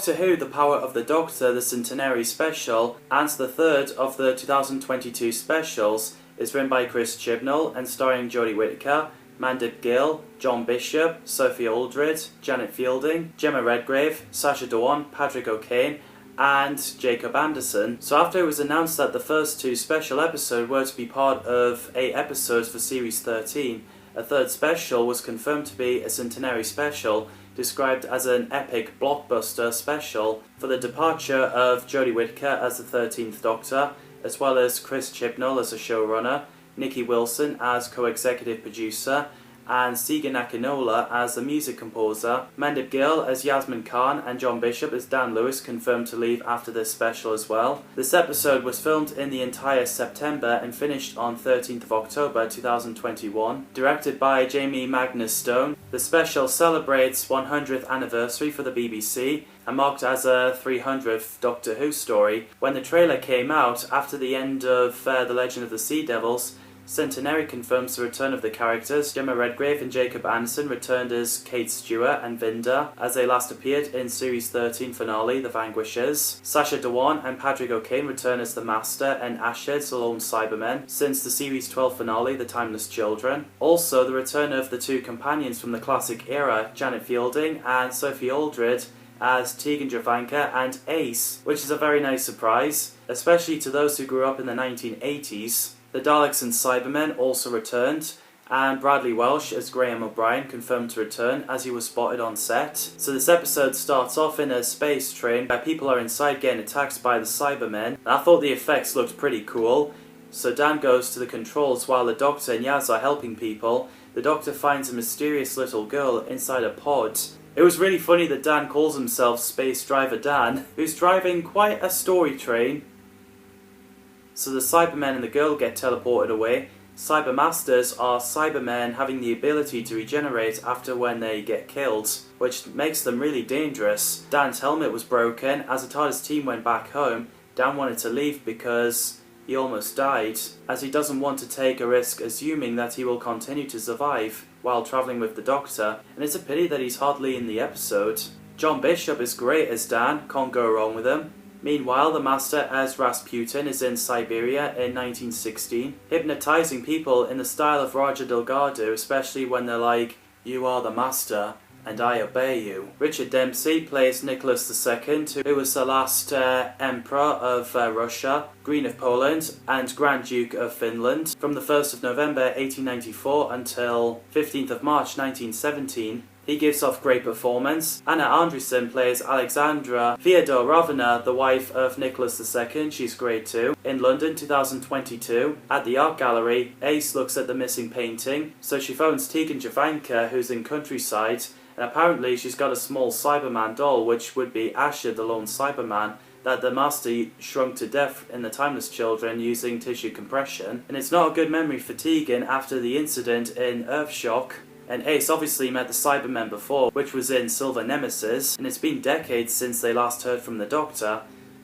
Doctor Who The Power of the Doctor, the Centenary Special, and the third of the 2022 specials, is written by Chris Chibnall and starring Jodie Whittaker, Mandip Gill, John Bishop, Sophie Aldred, Janet Fielding, Gemma Redgrave, Sacha Dhawan, Patrick O'Kane, and Jacob Anderson. So after it was announced that the first two special episodes were to be part of 8 episodes for Series 13, a third special was confirmed to be a Centenary Special, described as an epic blockbuster special for the departure of Jodie Whittaker as the 13th Doctor, as well as Chris Chibnall as a showrunner, Nikki Wilson as co-executive producer, and Segan Akinola as the music composer. Mandip Gill as Yasmin Khan and John Bishop as Dan Lewis confirmed to leave after this special as well. This episode was filmed in the entire September and finished on 13th of October 2021. Directed by Jamie Magnus Stone, the special celebrates 100th anniversary for the BBC and marked as a 300th Doctor Who story. When the trailer came out after the end of The Legend of the Sea Devils, Centenary confirms the return of the characters. Gemma Redgrave and Jacob Anderson returned as Kate Stewart and Vinda, as they last appeared in Series 13 finale, The Vanquishers. Sacha Dhawan and Patrick O'Kane return as the Master and Asheds, the Lone Cybermen, since the Series 12 finale, The Timeless Children. Also, the return of the two companions from the classic era, Janet Fielding and Sophie Aldred, as Tegan Jovanka and Ace, which is a very nice surprise, especially to those who grew up in the 1980s. The Daleks and Cybermen also returned, and Bradley Welsh as Graham O'Brien confirmed to return as he was spotted on set. So this episode starts off in a space train where people are inside getting attacked by the Cybermen, and I thought the effects looked pretty cool. So Dan goes to the controls while the Doctor and Yaz are helping people. The Doctor finds a mysterious little girl inside a pod. It was really funny that Dan calls himself Space Driver Dan, who's driving quite a story train. So the Cybermen and the girl get teleported away. Cybermasters are Cybermen having the ability to regenerate after when they get killed, which makes them really dangerous. Dan's helmet was broken. As the TARDIS team went back home, Dan wanted to leave because he almost died, as he doesn't want to take a risk assuming that he will continue to survive while travelling with the Doctor, and it's a pity that he's hardly in the episode. John Bishop is great as Dan, can't go wrong with him. Meanwhile, the Master as Rasputin is in Siberia in 1916, hypnotising people in the style of Roger Delgado, especially when they're like, "You are the Master, and I obey you." Richard Dempsey plays Nicholas II, who was the last Emperor of Russia, Queen of Poland, and Grand Duke of Finland, from the 1st of November 1894 until 15th of March 1917. He gives off great performance. Anna Andreasen plays Alexandra Fyodorovna, the wife of Nicholas II. She's great too. In London 2022, at the Art Gallery, Ace looks at the missing painting, so she phones Tegan Jovanka, who's in Countryside, and apparently she's got a small Cyberman doll, which would be Asher, the lone Cyberman, that the Master shrunk to death in The Timeless Children using tissue compression. And it's not a good memory for Tegan after the incident in Earthshock. And Ace obviously met the Cybermen before, which was in Silver Nemesis, and it's been decades since they last heard from the Doctor,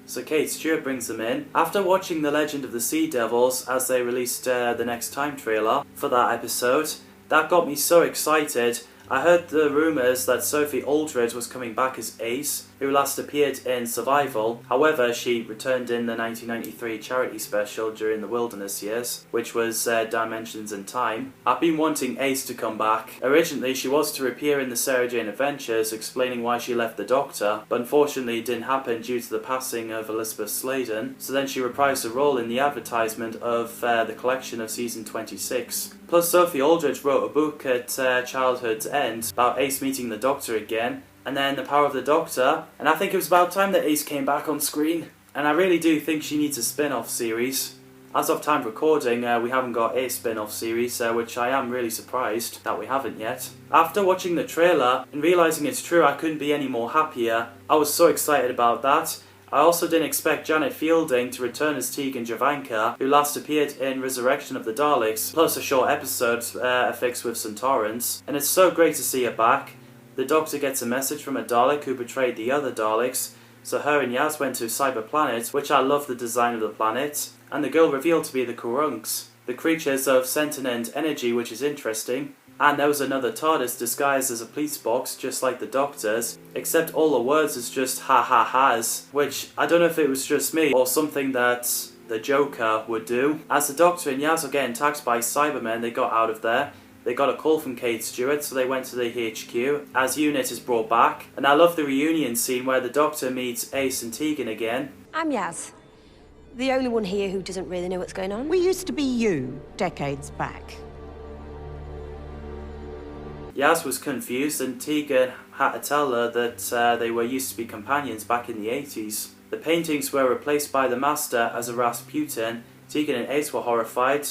so Kate Stewart brings them in. After watching The Legend of the Sea Devils, as they released the Next Time trailer for that episode, that got me so excited. I heard the rumours that Sophie Aldred was coming back as Ace, who last appeared in Survival. However, she returned in the 1993 charity special during the Wilderness years, which was Dimensions in Time. I've been wanting Ace to come back. Originally, she was to appear in the Sarah Jane Adventures, explaining why she left the Doctor, but unfortunately it didn't happen due to the passing of Elizabeth Sladen, so then she reprised a role in the advertisement of the collection of season 26. Plus, Sophie Aldred wrote a book at Childhood's End about Ace meeting the Doctor again, and then The Power of the Doctor, and I think it was about time that Ace came back on screen. And I really do think she needs a spin-off series. As of time of recording, we haven't got a spin-off series, which I am really surprised that we haven't yet. After watching the trailer and realising it's true, I couldn't be any more happier. I was so excited about that. I also didn't expect Janet Fielding to return as Tegan Jovanka, who last appeared in Resurrection of the Daleks, plus a short episode affixed with Centaurans. And it's so great to see her back. The Doctor gets a message from a Dalek who betrayed the other Daleks, so her and Yaz went to Cyber Planet, which I love the design of the planet, and the girl revealed to be the Kurunks, the creatures of sentient energy, which is interesting. And there was another TARDIS disguised as a police box, just like the Doctor's, except all the words is just ha ha has, which I don't know if it was just me or something that the Joker would do. As the Doctor and Yaz were getting attacked by Cybermen, they got out of there. They got a call from Kate Stewart, so they went to the HQ as Unit is brought back. And I love the reunion scene where the Doctor meets Ace and Tegan again. I'm Yaz, the only one here who doesn't really know what's going on. We used to be you, decades back. Yaz was confused and Tegan had to tell her that they were used to be companions back in the 80s. The paintings were replaced by the Master as a Rasputin. Tegan and Ace were horrified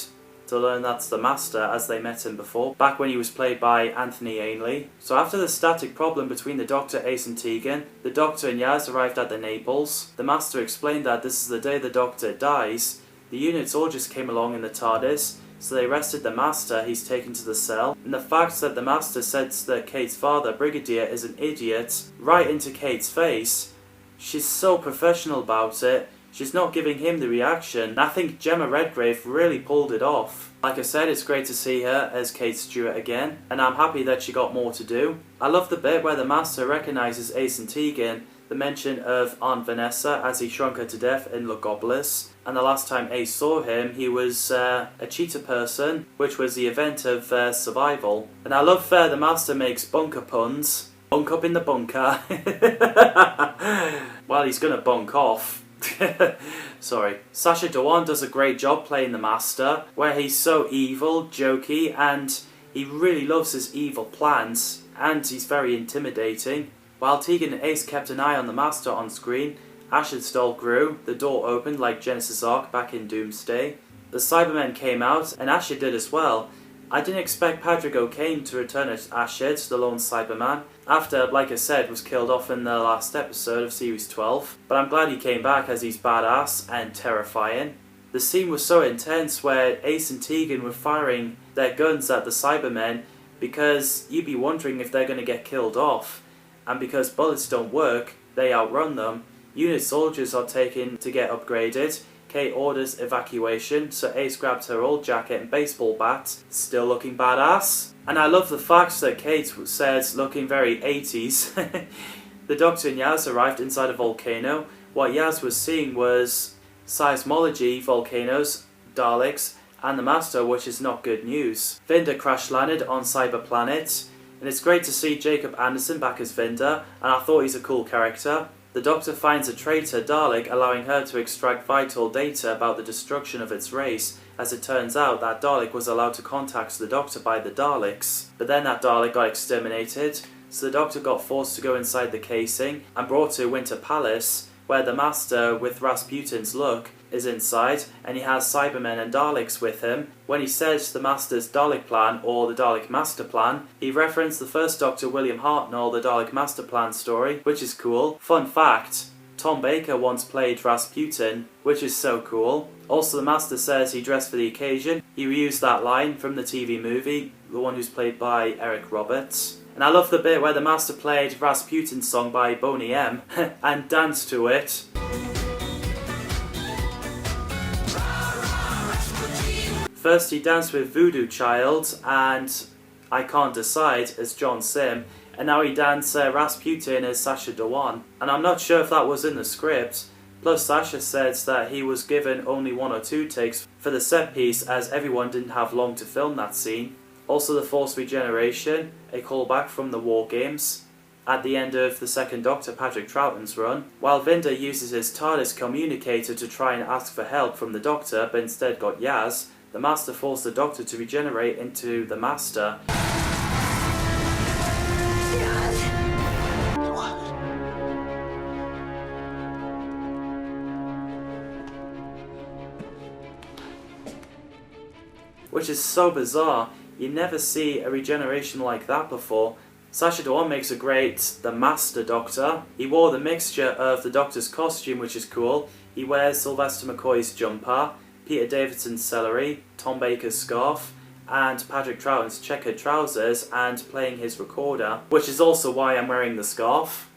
to learn that's the Master as they met him before, back when he was played by Anthony Ainley. So after the static problem between the Doctor, Ace and Tegan, the Doctor and Yaz arrived at the Naples. The Master explained that this is the day the Doctor dies. The units all just came along in the TARDIS, so they arrested the Master. He's taken to the cell. And the fact that the Master said that Kate's father, Brigadier, is an idiot, right into Kate's face, she's so professional about it. She's not giving him the reaction. And I think Gemma Redgrave really pulled it off. Like I said, it's great to see her as Kate Stewart again, and I'm happy that she got more to do. I love the bit where the Master recognises Ace and Tegan, the mention of Aunt Vanessa as he shrunk her to death in Logopolis. And the last time Ace saw him, he was a cheetah person, which was the event of survival. And I love the Master makes bunker puns. Bunk up in the bunker. Well, he's gonna bunk off. Sorry. Sacha Dhawan does a great job playing the Master, where he's so evil, jokey, and he really loves his evil plans, and he's very intimidating. While Tegan and Ace kept an eye on the Master on screen, Ash's doll grew, the door opened like Genesis Ark back in Doomsday. The Cybermen came out, and Ashid did as well. I didn't expect Patrick O'Kane to return as Ashid, the lone Cyberman, after, like I said, was killed off in the last episode of Series 12. But I'm glad he came back as he's badass and terrifying. The scene was so intense where Ace and Tegan were firing their guns at the Cybermen because you'd be wondering if they're going to get killed off. And because bullets don't work, they outrun them. Unit soldiers are taken to get upgraded. Kate orders evacuation, so Ace grabs her old jacket and baseball bat, still looking badass. And I love the fact that Kate says looking very 80s. The Doctor and Yaz arrived inside a volcano. What Yaz was seeing was seismology, volcanoes, Daleks, and the Master, which is not good news. Vinda crash-landed on Cyber Planet, and it's great to see Jacob Anderson back as Vinda, and I thought he's a cool character. The Doctor finds a traitor, Dalek, allowing her to extract vital data about the destruction of its race, as it turns out that Dalek was allowed to contact the Doctor by the Daleks. But then that Dalek got exterminated, so the Doctor got forced to go inside the casing and brought to Winter Palace, where the Master, with Rasputin's look, is inside, and he has Cybermen and Daleks with him. When he says the Master's Dalek plan, or the Dalek Master Plan, he referenced the first Doctor William Hartnell, the Dalek Master Plan story, which is cool. Fun fact, Tom Baker once played Rasputin, which is so cool. Also, the Master says he dressed for the occasion. He reused that line from the TV movie, the one who's played by Eric Roberts. And I love the bit where the Master played Rasputin's song by Boney M and danced to it. First he danced with Voodoo Child and I Can't Decide as John Sim, and now he danced Rasputin as Sacha Dhawan. And I'm not sure if that was in the script. Plus Sacha says that he was given only 1 or 2 takes for the set piece as everyone didn't have long to film that scene. Also the Force Regeneration, a callback from the War Games, at the end of the second Doctor Patrick Troughton's run. While Vinda uses his TARDIS communicator to try and ask for help from the Doctor but instead got Yaz, the Master forced the Doctor to regenerate into the Master. Which is so bizarre. You never see a regeneration like that before. Sacha Dhawan makes a great The Master Doctor. He wore the mixture of the Doctor's costume, which is cool. He wears Sylvester McCoy's jumper, Peter Davidson's celery, Tom Baker's scarf, and Patrick Troughton's checkered trousers, and playing his recorder, which is also why I'm wearing the scarf.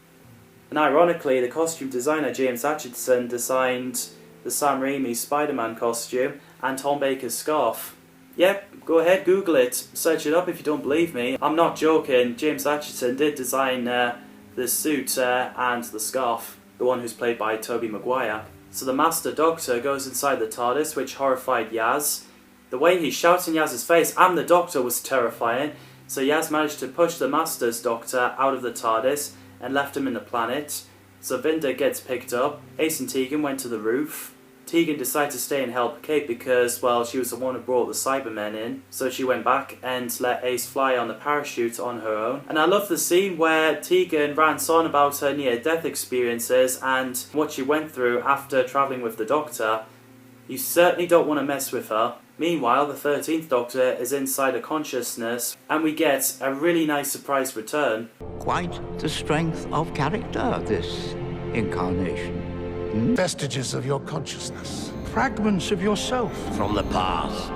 And ironically, the costume designer James Atchison designed the Sam Raimi Spider-Man costume and Tom Baker's scarf. Yep, go ahead, Google it, search it up if you don't believe me. I'm not joking, James Atchison did design the suit and the scarf, the one who's played by Tobey Maguire. So the Master Doctor goes inside the TARDIS, which horrified Yaz. The way he shouts in Yaz's face, "I'm the Doctor," was terrifying, so Yaz managed to push the Master's Doctor out of the TARDIS and left him in the planet. So Vinda gets picked up, Ace and Tegan went to the roof. Tegan decided to stay and help Kate because, well, she was the one who brought the Cybermen in, so she went back and let Ace fly on the parachute on her own. And I love the scene where Tegan rants on about her near-death experiences and what she went through after travelling with the Doctor. You certainly don't want to mess with her. Meanwhile, the 13th Doctor is inside a consciousness, and we get a really nice surprise return. Quite the strength of character, this incarnation. Vestiges of your consciousness. Fragments of yourself. From the past.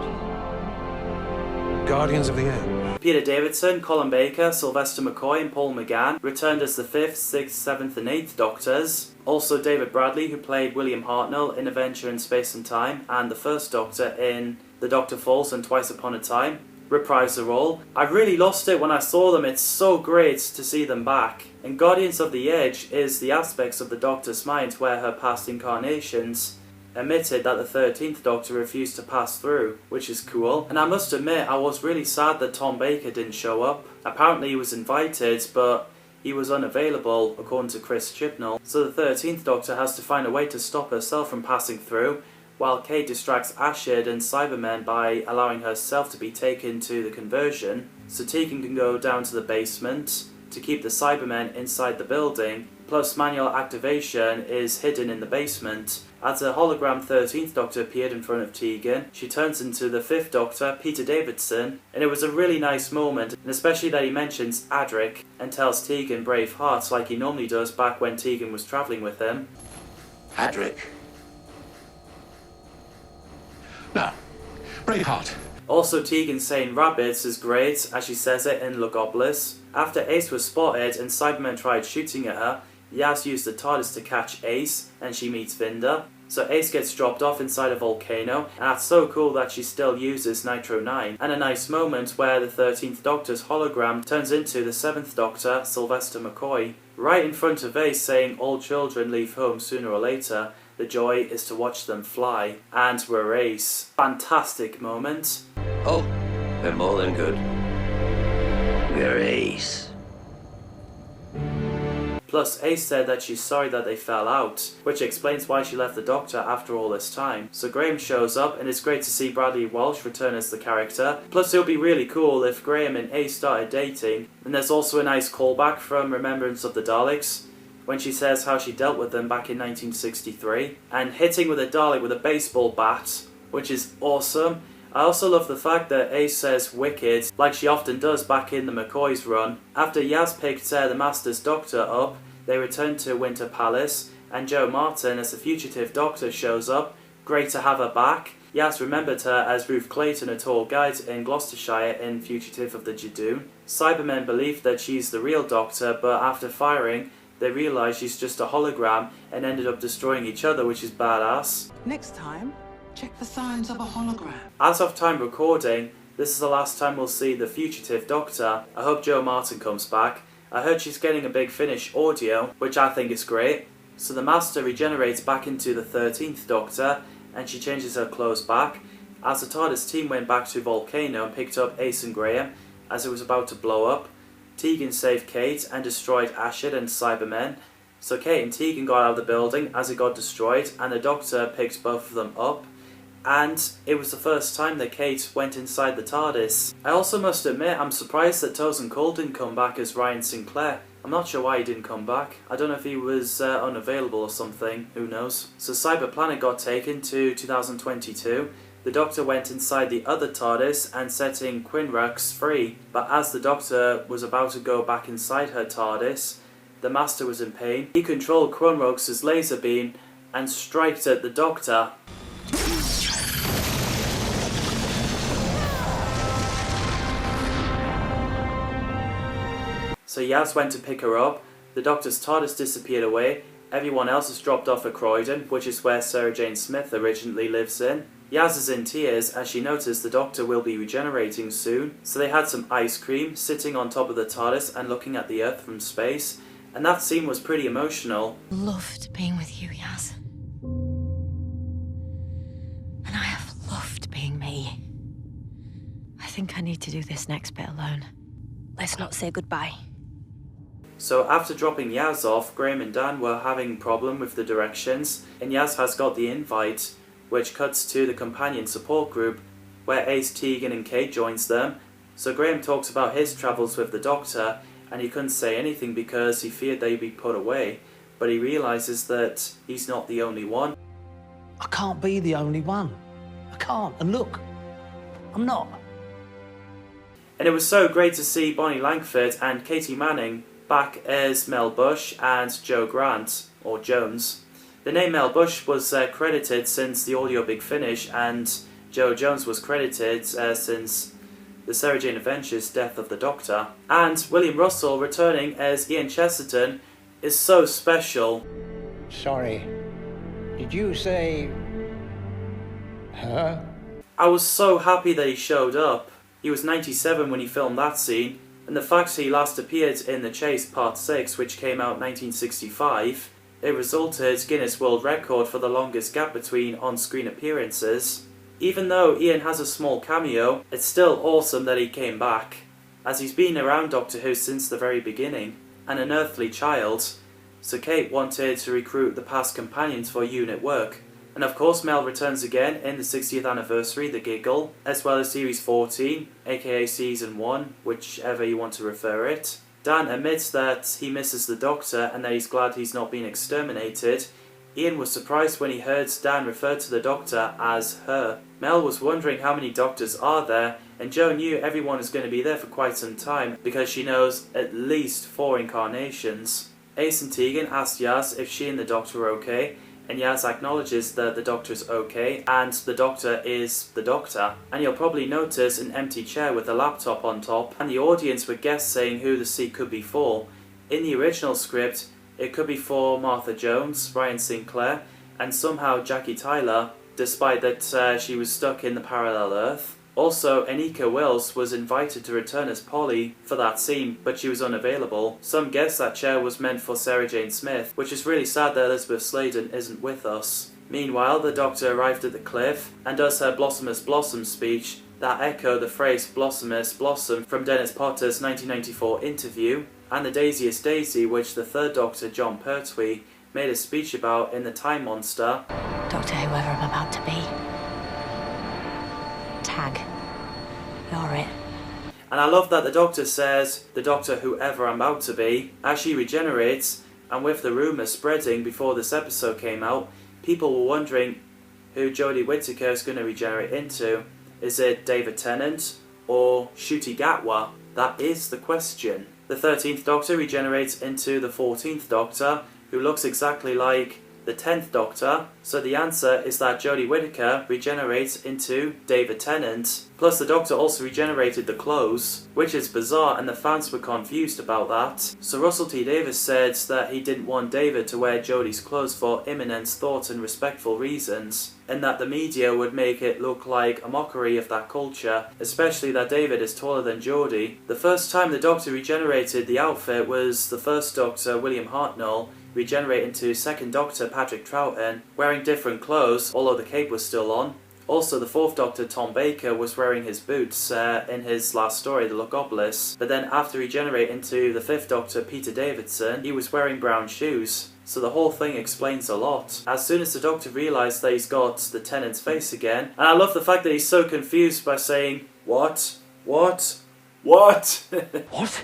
Guardians of the Air. Peter Davidson, Colin Baker, Sylvester McCoy and Paul McGann returned as the 5th, 6th, 7th and 8th Doctors. Also David Bradley, who played William Hartnell in Adventure in Space and Time, and the 1st Doctor in The Doctor Falls and Twice Upon a Time, reprised the role. I really lost it when I saw them, it's so great to see them back. And Guardians of the Edge is the aspects of the Doctor's mind where her past incarnations admitted that the 13th Doctor refused to pass through, which is cool. And I must admit, I was really sad that Tom Baker didn't show up. Apparently he was invited, but he was unavailable, according to Chris Chibnall. So the 13th Doctor has to find a way to stop herself from passing through, while Kate distracts Ashid and Cybermen by allowing herself to be taken to the conversion, so Tegan can go down to the basement to keep the Cybermen inside the building, plus manual activation is hidden in the basement. As a hologram 13th Doctor appeared in front of Tegan, she turns into the 5th Doctor, Peter Davidson, and it was a really nice moment, and especially that he mentions Adric and tells Tegan brave hearts like he normally does back when Tegan was travelling with him. Adric. No. Braveheart. Also, Tegan saying rabbits is great, as she says it in Logopolis. After Ace was spotted and Cybermen tried shooting at her, Yaz used the TARDIS to catch Ace, and she meets Vinda. So Ace gets dropped off inside a volcano, and that's so cool that she still uses Nitro 9. And a nice moment where the 13th Doctor's hologram turns into the 7th Doctor, Sylvester McCoy, right in front of Ace saying all children leave home sooner or later. The joy is to watch them fly. And we're Ace. Fantastic moment. Oh, we're more than good. We're Ace. Plus, Ace said that she's sorry that they fell out, which explains why she left the Doctor after all this time. So Graham shows up, and it's great to see Bradley Walsh return as the character. Plus, it would be really cool if Graham and Ace started dating. And there's also a nice callback from Remembrance of the Daleks, when she says how she dealt with them back in 1963, and hitting with a Dalek with a baseball bat, which is awesome. I also love the fact that Ace says wicked, like she often does back in the McCoy's run. After Yaz picked the Master's Doctor up, they return to Winter Palace, and Jo Martin as the fugitive Doctor shows up. Great to have her back. Yaz remembered her as Ruth Clayton, a tour guide in Gloucestershire in Fugitive of the Jadoon. Cybermen believe that she's the real Doctor, but after firing, they realise she's just a hologram and ended up destroying each other, which is badass. Next time, check for signs of a hologram. As of time recording, this is the last time we'll see the fugitive Doctor. I hope Jo Martin comes back. I heard she's getting a big finish audio, which I think is great. So the Master regenerates back into the 13th Doctor, and she changes her clothes back. As the TARDIS team went back to Volcano and picked up Ace and Graham as it was about to blow up, Tegan saved Kate and destroyed Ashid and Cybermen. So Kate and Tegan got out of the building as it got destroyed, and the Doctor picked both of them up. And it was the first time that Kate went inside the TARDIS. I also must admit, I'm surprised that Tosin Cole didn't come back as Ryan Sinclair. I'm not sure why he didn't come back. I don't know if he was unavailable or something, who knows. So Cyber Planet got taken to 2022. The Doctor went inside the other TARDIS and setting Quinrux free, but as the Doctor was about to go back inside her TARDIS, the Master was in pain. He controlled Quinrux's laser beam and striked at the Doctor. So Yaz went to pick her up, the Doctor's TARDIS disappeared away, Everyone else has dropped off at Croydon, which is where Sarah Jane Smith originally lives in. Yaz is in tears as she noticed the Doctor will be regenerating soon, so they had some ice cream, sitting on top of the TARDIS and looking at the Earth from space, and that scene was pretty emotional. Loved being with you, Yaz. And I have loved being me. I think I need to do this next bit alone. Let's not say goodbye. So after dropping Yaz off, Graham and Dan were having a problem with the directions, and Yaz has got the invite, which cuts to the companion support group, where Ace, Tegan and Kate joins them. So Graham talks about his travels with the Doctor, and he couldn't say anything because he feared they'd be put away, but he realises that he's not the only one. I can't be the only one. I can't. And look, I'm not. And it was so great to see Bonnie Langford and Katie Manning back as Mel Bush and Joe Grant, or Jones. The name Mel Bush was credited since the Audio Big Finish, and Joe Jones was credited since the Sarah Jane Adventures Death of the Doctor. And William Russell returning as Ian Chesterton is so special. Sorry, did you say her? I was so happy that he showed up. He was 97 when he filmed that scene, and the fact he last appeared in The Chase Part 6, which came out in 1965, it resulted Guinness World Record for the longest gap between on-screen appearances. Even though Ian has a small cameo, it's still awesome that he came back, as he's been around Doctor Who since the very beginning, and an earthly child, so Kate wanted to recruit the past companions for unit work. And of course Mel returns again in the 60th anniversary, The Giggle, as well as Series 14, aka Season 1, whichever you want to refer it. Dan admits that he misses the Doctor and that he's glad he's not been exterminated. Ian was surprised when he heard Dan refer to the Doctor as her. Mel was wondering how many Doctors are there, and Jo knew everyone is going to be there for quite some time because she knows at least 4 incarnations. Ace and Tegan asked Yaz if she and the Doctor are okay, and Yaz acknowledges that the Doctor's okay, and the Doctor is the Doctor. And you'll probably notice an empty chair with a laptop on top, and the audience were guessing who the seat could be for. In the original script, it could be for Martha Jones, Ryan Sinclair, and somehow Jackie Tyler, despite that she was stuck in the parallel Earth. Also, Anika Wills was invited to return as Polly for that scene, but she was unavailable. Some guess that chair was meant for Sarah Jane Smith, which is really sad that Elizabeth Sladen isn't with us. Meanwhile, the Doctor arrived at the cliff and does her Blossomous Blossom speech that echo the phrase Blossomous Blossom from Dennis Potter's 1994 interview, and the Daisiest Daisy, which the third Doctor, John Pertwee, made a speech about in The Time Monster. Doctor, whoever I'm about to be. Tag. You're it. And I love that the Doctor says, the Doctor whoever I'm about to be, as she regenerates, and with the rumours spreading before this episode came out, people were wondering who Jodie Whittaker is going to regenerate into. Is it David Tennant or Ncuti Gatwa? That is the question. The 13th Doctor regenerates into the 14th Doctor, who looks exactly like the 10th Doctor, so the answer is that Jodie Whittaker regenerates into David Tennant. Plus the Doctor also regenerated the clothes, which is bizarre and the fans were confused about that. So Russell T Davies said that he didn't want David to wear Jodie's clothes for imminent thought and respectful reasons, and that the media would make it look like a mockery of that culture, especially that David is taller than Jodie. The first time the Doctor regenerated the outfit was the first Doctor, William Hartnell, regenerate into second Doctor Patrick Troughton, wearing different clothes, although the cape was still on. Also, the fourth Doctor Tom Baker was wearing his boots in his last story, The Logopolis, but then after regenerate into the fifth Doctor Peter Davidson, he was wearing brown shoes. So the whole thing explains a lot. As soon as the Doctor realised that he's got the Tennant's face again, and I love the fact that he's so confused by saying, What? What? What? What?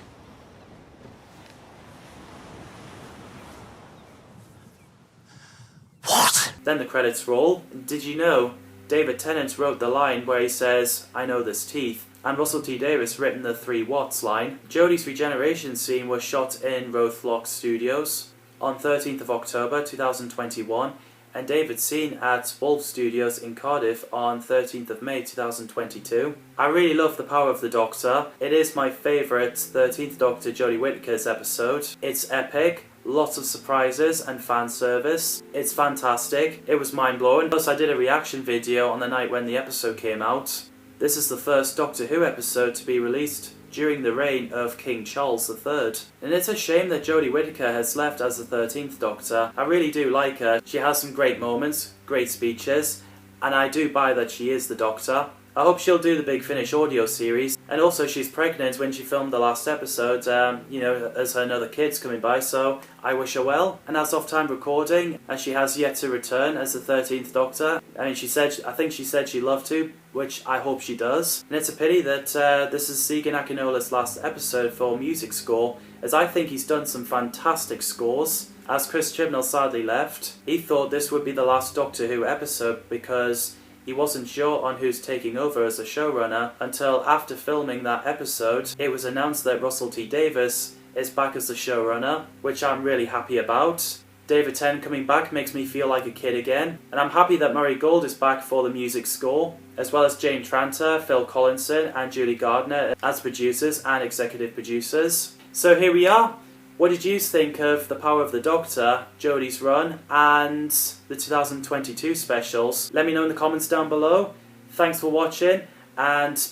What? Then the credits roll. Did you know David Tennant wrote the line where he says, I know this teeth, and Russell T Davies written the 3 watts line. Jodie's regeneration scene was shot in Rothlock Studios on 13th of October 2021, and David's scene at Wolf Studios in Cardiff on 13th of May 2022. I really love the power of the Doctor. It is my favourite 13th Doctor Jodie Whittaker's episode. It's epic, lots of surprises and fan service. It's fantastic. It was mind-blowing. Plus I did a reaction video on the night when the episode came out. This is the first Doctor Who episode to be released during the reign of King Charles III. And it's a shame that Jodie Whittaker has left as the 13th Doctor. I really do like her. She has some great moments, great speeches, and I do buy that she is the Doctor. I hope she'll do the Big Finish audio series. And also she's pregnant when she filmed the last episode, you know, as her another kid's coming by, so I wish her well. And as of time recording, and she has yet to return as the 13th Doctor. I mean, I think she said she'd love to, which I hope she does. And it's a pity that this is Segan Akinola's last episode for music score, as I think he's done some fantastic scores. As Chris Chibnall sadly left, he thought this would be the last Doctor Who episode because he wasn't sure on who's taking over as the showrunner until after filming that episode, it was announced that Russell T Davies is back as the showrunner, which I'm really happy about. David Tennant coming back makes me feel like a kid again, and I'm happy that Murray Gold is back for the music score, as well as Jane Tranter, Phil Collinson and Julie Gardner as producers and executive producers. So here we are. What did you think of The Power of the Doctor, Jodie's run, and the 2022 specials? Let me know in the comments down below. Thanks for watching, and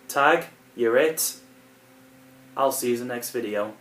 tag, you're it. I'll see you in the next video.